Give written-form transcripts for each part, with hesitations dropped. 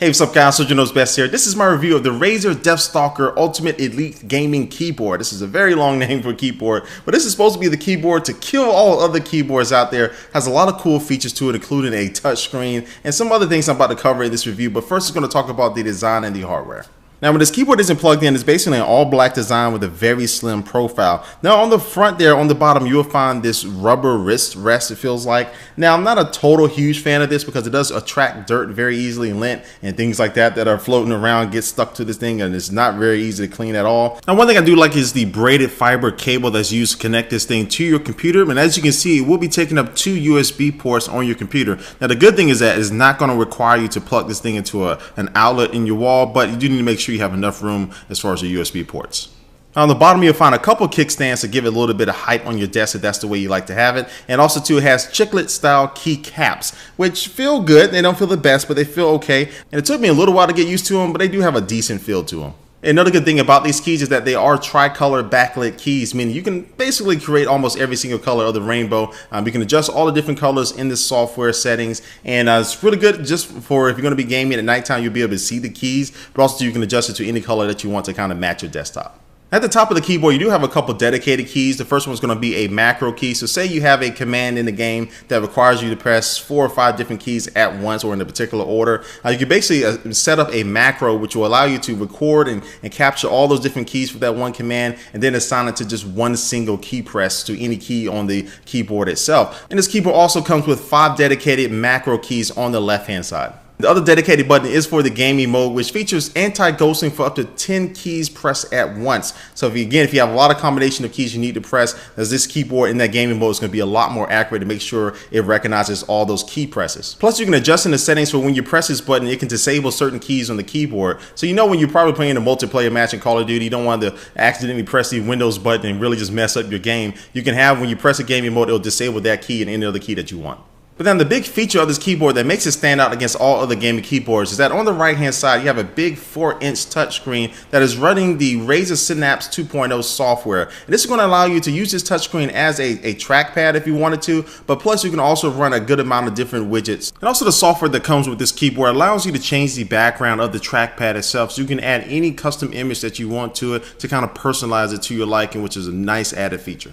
Hey, what's up guys, Soldier Knows Best here. This is my review of the Razer Deathstalker Ultimate Elite Gaming Keyboard. This is a very long name for a keyboard, but this is supposed to be the keyboard to kill all other keyboards out there. Has a lot of cool features to it, including a touchscreen and some other things I'm about to cover in this review. But first, we're going to talk about the design and the hardware. Now, when this keyboard isn't plugged in, it's basically an all-black design with a very slim profile. Now, on the front there, on the bottom, you'll find this rubber wrist rest, it feels like. Now, I'm not a total huge fan of this because it does attract dirt very easily, and lint and things like that that are floating around get stuck to this thing, and it's not very easy to clean at all. Now, one thing I do like is the braided fiber cable that's used to connect this thing to your computer. And as you can see, it will be taking up 2 USB ports on your computer. Now, the good thing is that it's not going to require you to plug this thing into an outlet in your wall, but you do need to make sure you have enough room as far as the USB ports. On the bottom, you'll find a couple kickstands to give it a little bit of height on your desk if that's the way you like to have it. And also too, it has chiclet style key caps, which feel good. They don't feel the best, but they feel okay. And it took me a little while to get used to them, but they do have a decent feel to them. Another good thing about these keys is that they are tricolor backlit keys, meaning you can basically create almost every single color of the rainbow. You can adjust all the different colors in the software settings, and it's really good just for if you're going to be gaming at nighttime, you'll be able to see the keys, but also you can adjust it to any color that you want to kind of match your desktop. At the top of the keyboard, you do have a couple dedicated keys. The first one is going to be a macro key. So say you have a command in the game that requires you to press 4 or 5 different keys at once or in a particular order. You can basically set up a macro which will allow you to record and capture all those different keys for that one command, and then assign it to just one single key press to any key on the keyboard itself. And this keyboard also comes with 5 dedicated macro keys on the left-hand side. The other dedicated button is for the gaming mode, which features anti-ghosting for up to 10 keys pressed at once. So if you have a lot of combination of keys you need to press, as this keyboard in that gaming mode is going to be a lot more accurate to make sure it recognizes all those key presses. Plus, you can adjust in the settings for when you press this button, it can disable certain keys on the keyboard. So you know when you're probably playing a multiplayer match in Call of Duty, you don't want to accidentally press the Windows button and really just mess up your game. You can have, when you press a gaming mode, it'll disable that key and any other key that you want. But then the big feature of this keyboard that makes it stand out against all other gaming keyboards is that on the right hand side you have a big 4-inch touchscreen that is running the Razer Synapse 2.0 software. And this is going to allow you to use this touchscreen as a trackpad if you wanted to, but plus you can also run a good amount of different widgets. And also the software that comes with this keyboard allows you to change the background of the trackpad itself, so you can add any custom image that you want to it to kind of personalize it to your liking, which is a nice added feature.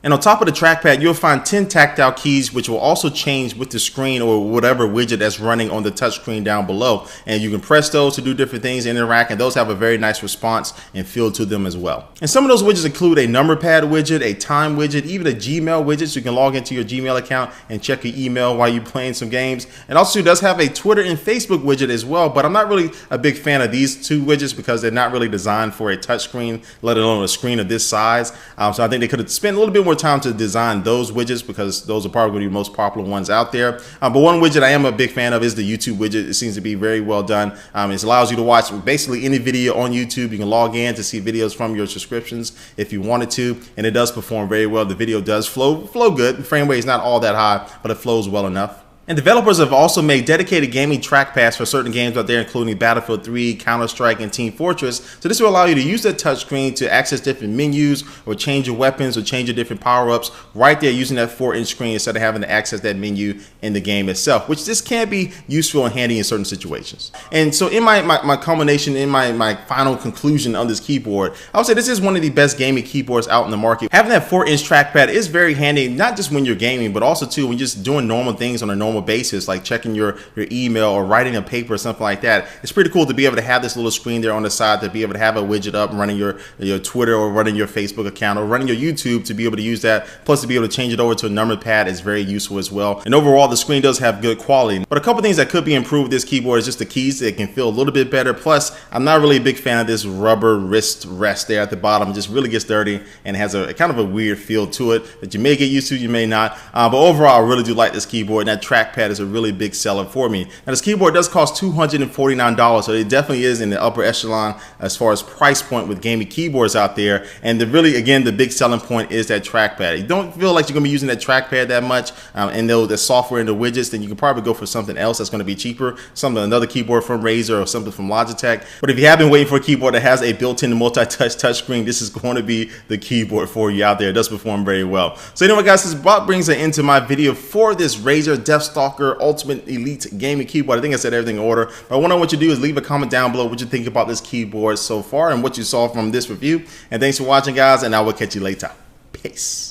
And on top of the trackpad, you'll find 10 tactile keys, which will also change with the screen or whatever widget that's running on the touchscreen down below. And you can press those to do different things, interact, and those have a very nice response and feel to them as well. And some of those widgets include a number pad widget, a time widget, even a Gmail widget, so you can log into your Gmail account and check your email while you're playing some games. And also it does have a Twitter and Facebook widget as well, but I'm not really a big fan of these two widgets because they're not really designed for a touchscreen, let alone a screen of this size. So I think they could have spent a little bit more time to design those widgets because those are probably going to be the most popular ones out there. But one widget I am a big fan of is the YouTube widget. It seems to be very well done. It allows you to watch basically any video on YouTube. You can log in to see videos from your subscriptions if you wanted to, and it does perform very well. The video does flow good. The frame rate is not all that high, but it flows well enough. And developers have also made dedicated gaming trackpads for certain games out there, including Battlefield 3, Counter-Strike, and Team Fortress. So this will allow you to use that touchscreen to access different menus or change your weapons or change your different power-ups right there using that 4-inch screen instead of having to access that menu in the game itself, which this can be useful and handy in certain situations. And so in my culmination, in my final conclusion on this keyboard, I would say this is one of the best gaming keyboards out in the market. Having that 4-inch trackpad is very handy, not just when you're gaming, but also too when you're just doing normal things on a normal basis, like checking your email or writing a paper or something like that. It's pretty cool to be able to have this little screen there on the side, to be able to have a widget up running your Twitter or running your Facebook account or running your YouTube, to be able to use that. Plus to be able to change it over to a number pad is very useful as well. And overall the screen does have good quality. But a couple things that could be improved with this keyboard is just the keys. It can feel a little bit better. Plus I'm not really a big fan of this rubber wrist rest there at the bottom. It just really gets dirty and has a kind of a weird feel to it that you may get used to, you may not. But overall I really do like this keyboard, and that trackpad is a really big seller for me. Now this keyboard does cost $249, so it definitely is in the upper echelon as far as price point with gaming keyboards out there. And again, the big selling point is that trackpad. You don't feel like you're gonna be using that trackpad that much, and the software and the widgets, then you can probably go for something else that's gonna be cheaper, another keyboard from Razer or something from Logitech. But if you have been waiting for a keyboard that has a built-in multi-touch touchscreen, this is going to be the keyboard for you out there. It does perform very well. So anyway guys, this about brings an end to my video for this Razer Deathstalker Deathstalker Ultimate Elite Gaming Keyboard. I think I said everything in order, but what I want you to do is leave a comment down below what you think about this keyboard so far and what you saw from this review. And thanks for watching, guys, and I will catch you later. Peace.